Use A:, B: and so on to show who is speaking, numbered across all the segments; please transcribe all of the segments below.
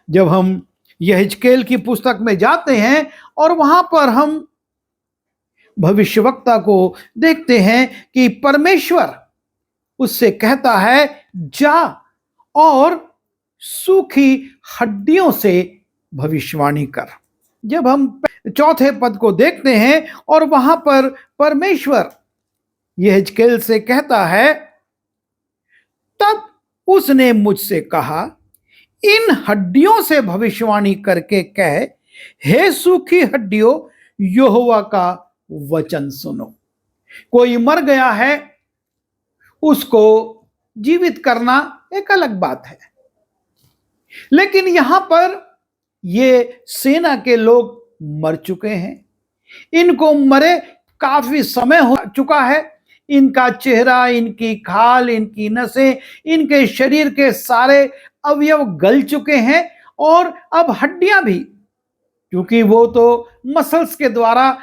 A: जब हम यहेजकेल की पुस्तक में जाते हैं और वहां पर हम भविष्यवक्ता को देखते हैं कि परमेश्वर उससे कहता है, जा और सूखी हड्डियों से भविष्यवाणी कर। जब हम चौथे पद को देखते हैं और वहां पर परमेश्वर यहेजकेल से कहता है, तब उसने मुझसे कहा, इन हड्डियों से भविष्यवाणी करके कह, हे सूखी हड्डियों, यहोवा का वचन सुनो। कोई मर गया है, उसको जीवित करना एक अलग बात है, लेकिन यहां पर ये सेना के लोग मर चुके हैं। इनको मरे काफी समय हो चुका है। इनका चेहरा, इनकी खाल, इनकी नसें, इनके शरीर के सारे अवयव गल चुके हैं और अब हड्डियां भी, क्योंकि वो तो मसल्स के द्वारा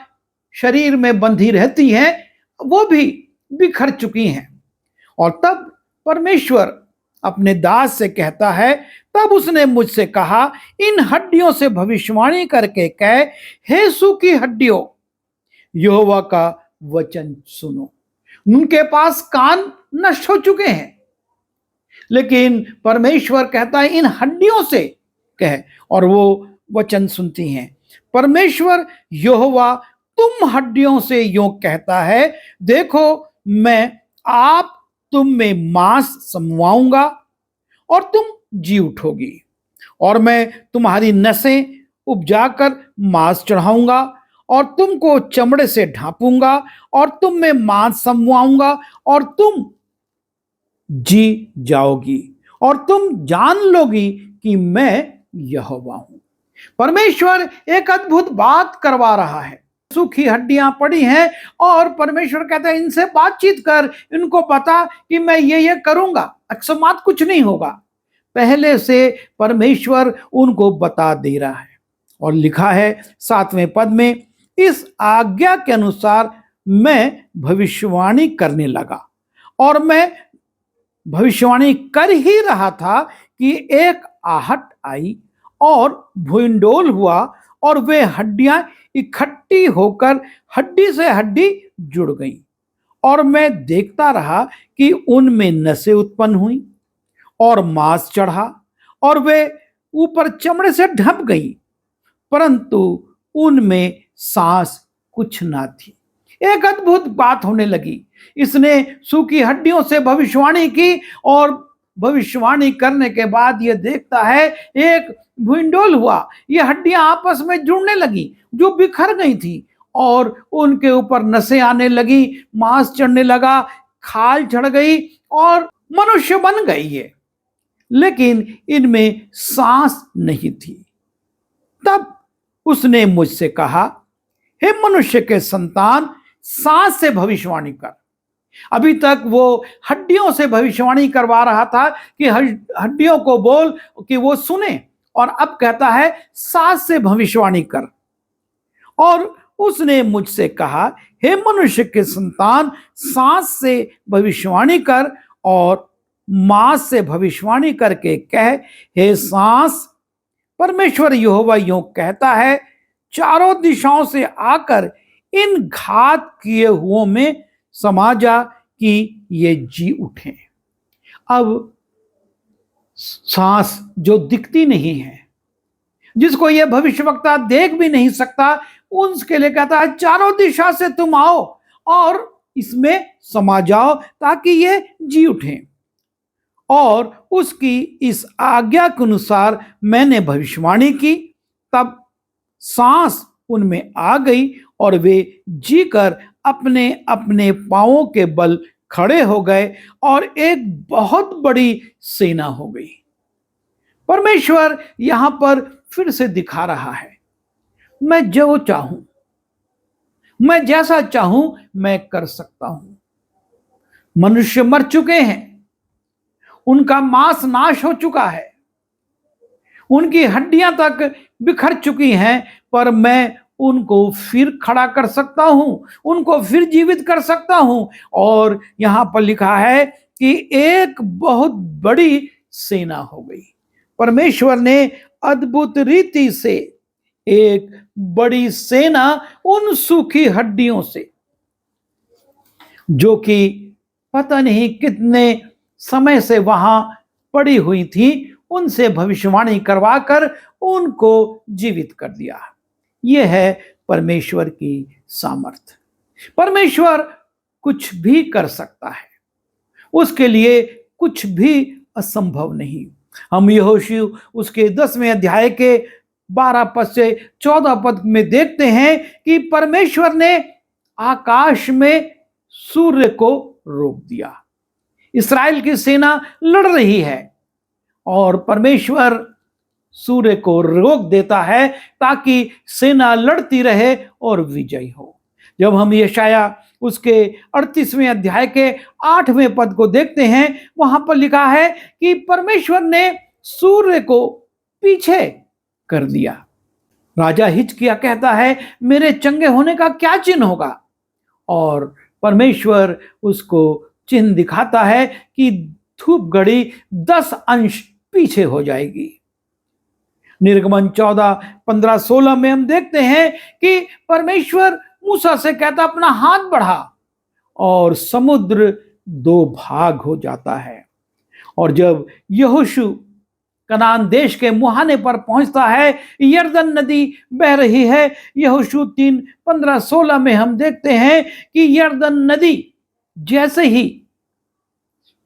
A: शरीर में बंधी रहती हैं, वो भी बिखर चुकी हैं। और तब परमेश्वर अपने दास से कहता है, तब उसने मुझसे कहा, इन हड्डियों से भविष्यवाणी करके कह, हे सूखी हड्डियों, यहोवा का वचन सुनो। उनके पास कान नष्ट हो चुके हैं, लेकिन परमेश्वर कहता है, इन हड्डियों से कह, और वो वचन सुनती हैं। परमेश्वर यहोवा तुम हड्डियों से यूं कहता है, देखो मैं आप तुम में मांस समवाऊंगा और तुम जी उठोगी, और मैं तुम्हारी नसें उपजाकर मांस चढ़ाऊंगा और तुमको चमड़े से ढांपूंगा और तुम में मांस समवाऊंगा और तुम जी जाओगी और तुम जान लोगी कि मैं यहोवा हूं। परमेश्वर एक अद्भुत बात करवा रहा है। सूखी हड्डियां पड़ी हैं और परमेश्वर कहता है, इनसे बातचीत कर, इनको बता कि मैं ये करूंगा, अकस्मात कुछ नहीं होगा। पहले से परमेश्वर उनको बता दे रहा है। और लिखा है 7वें पद में, इस आज्ञा के अनुसार मैं भविष्यवाणी करने लगा। और मैं भविष्यवाणी कर ही रहा था कि एक आहट आई और भूइंडोल हुआ और वे हड्डियां इकट्ठी होकर हड्डी से हड्डी जुड़ गई। और मैं देखता रहा कि उनमें नसें उत्पन्न हुई और मांस चढ़ा और वे ऊपर चमड़े से ढप गई, परंतु उनमें सांस कुछ ना थी। एक अद्भुत बात होने लगी। इसने सूखी हड्डियों से भविष्यवाणी की और भविष्यवाणी करने के बाद यह देखता है एक भूइंडोल हुआ। ये हड्डियां आपस में जुड़ने लगी जो बिखर गई थी और उनके ऊपर नसें आने लगी, मांस चढ़ने लगा, खाल चढ़ गई और मनुष्य बन गई ये, लेकिन इनमें सांस नहीं थी। तब उसने मुझसे कहा, हे मनुष्य के संतान, सांस से भविष्यवाणी कर। अभी तक वो हड्डियों से भविष्यवाणी करवा रहा था कि हड्डियों को बोल कि वो सुने, और अब कहता है सांस से भविष्यवाणी कर। और उसने मुझसे कहा, हे मनुष्य के संतान, सांस से भविष्यवाणी कर और मांस से भविष्यवाणी करके कह, हे सांस, परमेश्वर यहोवा यूं कहता है, चारों दिशाओं से आकर इन घात किए हुओं में समा जा कि ये जी उठें। अब सांस जो दिखती नहीं है, जिसको ये भविष्यवक्ता देख भी नहीं सकता, उसके लिए कहता है चारों दिशा से तुम आओ और इसमें समा जाओ ताकि ये जी उठें। और उसकी इस आज्ञा के अनुसार मैंने भविष्यवाणी की। तब सांस उनमें आ गई और वे जीकर अपने अपने पांवों के बल खड़े हो गए और एक बहुत बड़ी सेना हो गई। परमेश्वर यहां पर फिर से दिखा रहा है, मैं जो चाहूं, मैं जैसा चाहूं मैं कर सकता हूं। मनुष्य मर चुके हैं, उनका मांस नाश हो चुका है, उनकी हड्डियां तक बिखर चुकी हैं, पर मैं उनको फिर खड़ा कर सकता हूं, उनको फिर जीवित कर सकता हूं। और यहां पर लिखा है कि एक बहुत बड़ी सेना हो गई। परमेश्वर ने अद्भुत रीति से एक बड़ी सेना उन सूखी हड्डियों से, जो कि पता नहीं कितने समय से वहां पड़ी हुई थी, उनसे भविष्यवाणी करवाकर उनको जीवित कर दिया। यह है परमेश्वर की सामर्थ। परमेश्वर कुछ भी कर सकता है, उसके लिए कुछ भी असंभव नहीं। हम यहोशू उसके 10वें अध्याय के 12 पद से 14 पद में देखते हैं कि परमेश्वर ने आकाश में सूर्य को रोक दिया। इस्राएल की सेना लड़ रही है और परमेश्वर सूर्य को रोक देता है ताकि सेना लड़ती रहे और विजयी हो। जब हम यशाया उसके 38वें अध्याय के 8वें पद को देखते हैं, वहां पर लिखा है कि परमेश्वर ने सूर्य को पीछे कर दिया। राजा हिजकिय्याह कहता है, मेरे चंगे होने का क्या चिन्ह होगा? और परमेश्वर उसको चिन्ह दिखाता है कि धूप घड़ी 10 अंश पीछे हो जाएगी। निर्गमन 14, 15, 16 में हम देखते हैं कि परमेश्वर मूसा से कहता, अपना हाथ बढ़ा, और समुद्र 2 भाग हो जाता है। और जब यहोशू कनान देश के मुहाने पर पहुंचता है, यरदन नदी बह रही है। यहोशू 3, 15, 16 में हम देखते हैं कि यरदन नदी जैसे ही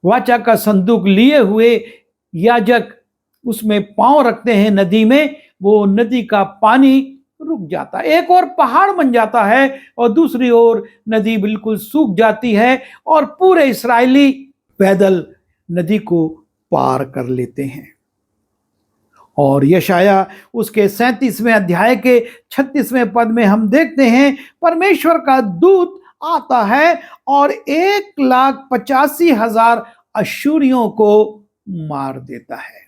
A: वाचा का संदूक लिए हुए याजक उसमें पांव रखते हैं नदी में, वो नदी का पानी रुक जाता है। एक और पहाड़ बन जाता है और दूसरी ओर नदी बिल्कुल सूख जाती है और पूरे इस्राएली पैदल नदी को पार कर लेते हैं। और यशाया उसके 37वें अध्याय के 36वें पद में हम देखते हैं, परमेश्वर का दूत आता है और 1,85,000 अश्शूरियों को मार देता है।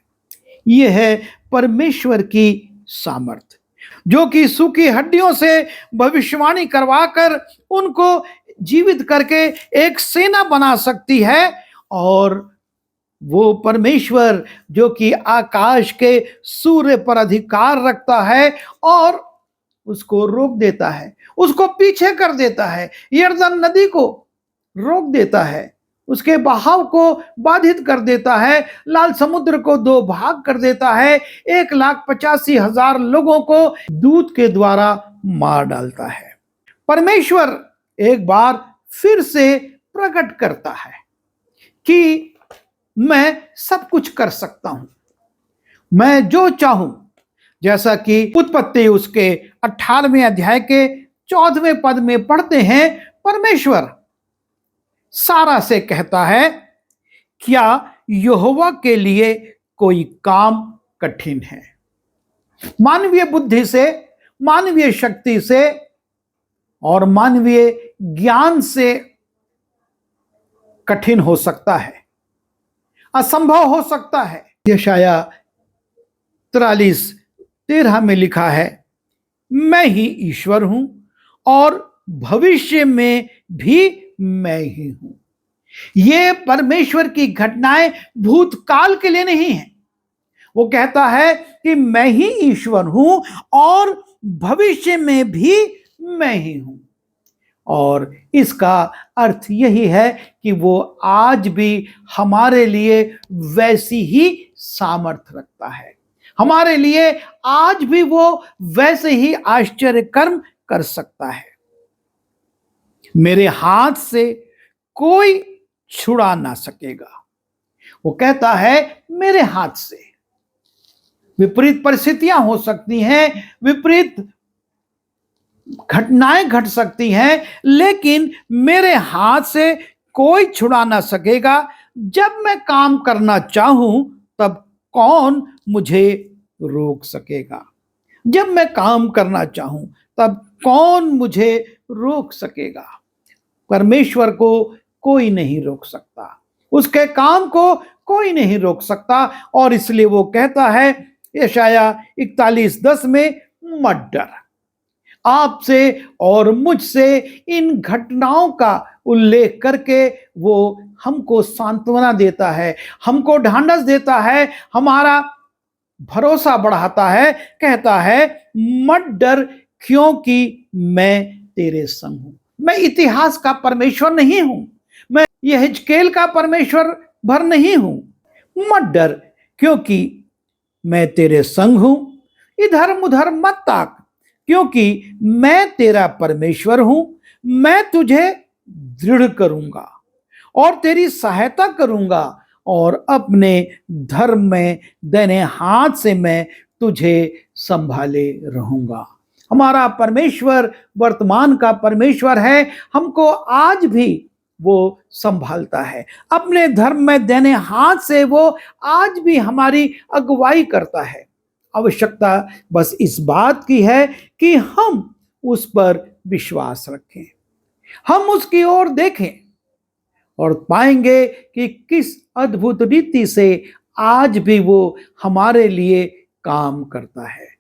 A: यह है परमेश्वर की सामर्थ, जो कि सूखी हड्डियों से भविष्यवाणी करवाकर उनको जीवित करके एक सेना बना सकती है। और वो परमेश्वर जो कि आकाश के सूर्य पर अधिकार रखता है और उसको रोक देता है, उसको पीछे कर देता है, यरदन नदी को रोक देता है, उसके बहाव को बाधित कर देता है, लाल समुद्र को 2 भाग कर देता है, 1,85,000 लोगों को दूत के द्वारा मार डालता है। परमेश्वर एक बार फिर से प्रकट करता है कि मैं सब कुछ कर सकता हूं, मैं जो चाहूं। जैसा कि उत्पत्ति उसके 18वें अध्याय के 14वें पद में पढ़ते हैं, परमेश्वर सारा से कहता है, क्या यहोवा के लिए कोई काम कठिन है? मानवीय बुद्धि से, मानवीय शक्ति से और मानवीय ज्ञान से कठिन हो सकता है, असंभव हो सकता है। यशाया 43:13 में लिखा है, मैं ही ईश्वर हूं और भविष्य में भी मैं ही हूं। ये परमेश्वर की घटनाएं भूतकाल के लिए नहीं है। वो कहता है कि मैं ही ईश्वर हूं और भविष्य में भी मैं ही हूं। और इसका अर्थ यही है कि वो आज भी हमारे लिए वैसी ही सामर्थ्य रखता है, हमारे लिए आज भी वो वैसे ही आश्चर्य कर्म कर सकता है। मेरे हाथ से कोई छुड़ा ना सकेगा, वो कहता है, मेरे हाथ से। विपरीत परिस्थितियां हो सकती हैं, विपरीत घटनाएं घट सकती हैं, लेकिन मेरे हाथ से कोई छुड़ा ना सकेगा। जब मैं काम करना चाहूं तब कौन मुझे रोक सकेगा? जब मैं काम करना चाहूं तब कौन मुझे रोक सकेगा? परमेश्वर को कोई नहीं रोक सकता, उसके काम को कोई नहीं रोक सकता। और इसलिए वो कहता है यशाया 41:10 में, मत डर। आपसे और मुझसे इन घटनाओं का उल्लेख करके वो हमको सांत्वना देता है, हमको ढांढस देता है, हमारा भरोसा बढ़ाता है, कहता है मत डर क्योंकि मैं तेरे संग हूं। मैं इतिहास का परमेश्वर नहीं हूं, मैं यहेजकेल का परमेश्वर भर नहीं हूं। मत डर क्योंकि मैं तेरे संग हूं। इधर उधर मत ताक क्योंकि मैं तेरा परमेश्वर हूं। मैं तुझे दृढ़ करूंगा और तेरी सहायता करूंगा और अपने धर्म में दाहिने हाथ से मैं तुझे संभाले रहूंगा। हमारा परमेश्वर वर्तमान का परमेश्वर है, हमको आज भी वो संभालता है। अपने धर्म में दाहिने हाथ से वो आज भी हमारी अगुवाई करता है। आवश्यकता बस इस बात की है कि हम उस पर विश्वास रखें, हम उसकी ओर देखें और पाएंगे कि किस अद्भुत रीति से आज भी वो हमारे लिए काम करता है।